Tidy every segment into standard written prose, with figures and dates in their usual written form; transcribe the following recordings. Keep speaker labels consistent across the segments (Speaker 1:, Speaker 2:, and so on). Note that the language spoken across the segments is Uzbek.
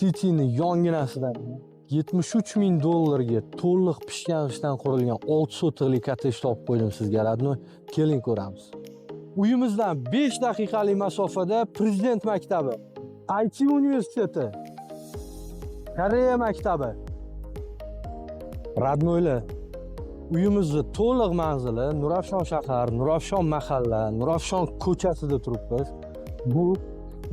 Speaker 1: City'ni yonginasidan $73,000 ga to'liq pishgan g'ishtdan qurilgan 6 sotixlik kottedj topib qo'ydim sizga. Radnoy, keling ko'ramiz. Uyimizdan 5 daqiqalik masofada Prezident maktabi, IT universiteti, Koreya maktabi. Radnoylar, uyimizni to'liq manzili Nurafshon shahar, Nurafshon mahalla, Nurafshon ko'chasida turibmiz. Bu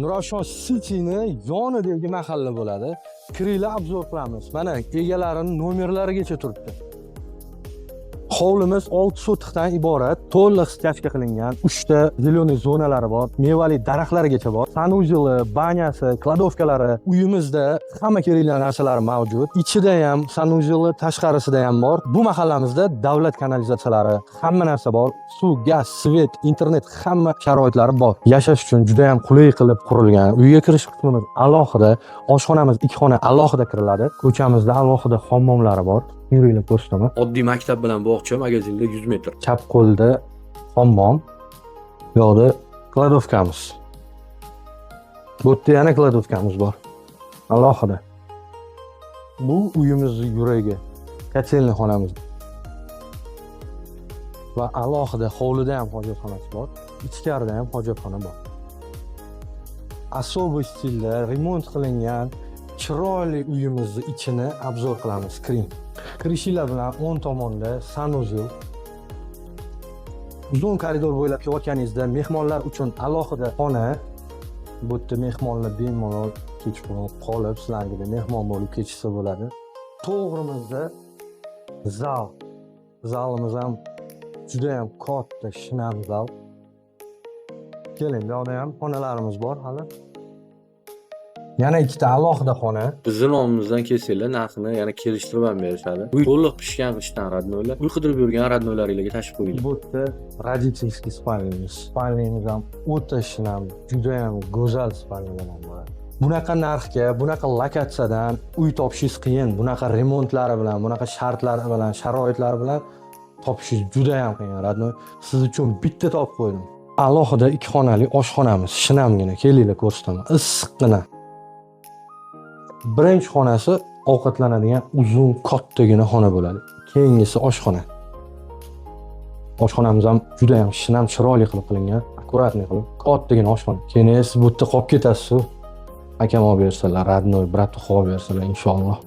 Speaker 1: Nurafshon City'ni yonidagi mahalla bo'ladi. Kiringlar, obzor qilamiz. Mana egalarining nomerlarigacha turibdi. Hovlimiz 6 sotixdan iborat, to'liq skachka qilingan, 3 ta zeleniy zonalari bor, mevali daraxtlargacha bor. Sanuzeli, banyasi, kladovkalari, uyimizda hamma kerakli narsalar mavjud. Ichida ham sanuzeli, tashqarisida ham bor. Bu mahallamizda davlat kanalizatsiyalari, hamma narsa bor. Suv, gaz, svet, internet, hamma sharoitlari bor. Yashash uchun juda ham qulay qilib qurilgan. Uyga kirish qismimiz alohida, oshxonamiz 2 xona alohida kiriladi. Ko'chamizda alohida hammomlari bor. Yuringlar ko'rsataman.
Speaker 2: Oddiy maktab bilan bog'cha magazinda 100 metr.
Speaker 1: Chap qo'lda hammom, bu yoqda kladovkamiz. Bu yerda yana kladovkamiz bor. Alohida. Bu uyimizning yuragi, kotelni xonamiz. Va alohida hovlida ham hojatxonasi bor, ichkarida ham hojatxona bor. Особый stilda remont qilingan chiroyli uyimizni ichini obzor qilamiz. Kirishinglar bilan o'ng tomonda sanuzel. Uzun koridor bo'ylab ketganingizda mehmonlar uchun alohida xona. Bu yerda mehmonlar bemalol kechib qolib, sizlarga mehmon bo'lib ketishsa bo'ladi. To'g'rimizda zal. Zalimiz ham juda ham katta, shinam zal. Keling, bu yerda ham xonalarimiz bor hali. Yana ikkita alohida xona.
Speaker 2: Bizning nomimizdan kelsanglar, narxini yana kelishtirib ham berishadi. Uy to'liq pishgan g'ishtdan Radnoylar. Uy qidirib yurgan Radnoylaringlarga tashib qo'ying.
Speaker 1: Bu yerda родительский spalnyamiz. Spalnyamiz ham o'ta shinam, juda ham go'zal spalyalar bor. Bunaqa narxga, bunaqa lokatsiyadan uy topishingiz qiyin. Bunaqa remontlari bilan, bunaqa shartlari bilan, sharoitlari bilan topishingiz juda ham qiyin. Radnoy, siz uchun bitta topib qo'ydim. Alohida 2 xonali oshxonamiz, shinamgina, kelinglar ko'rsataman. Issiqqina. Birinchi xonasi ovqatlanadigan uzun kattagina xona bo'ladi. Keyingisi oshxona. Oshxonamiz ham juda ham shinam, chiroyli qilib qilingan, akkuratli qilib, kattagina oshxona. Keyin siz bu yerda qolib ketasiz. Akam olib bersalar, Radnoy, brat olib bersalar inshaalloh.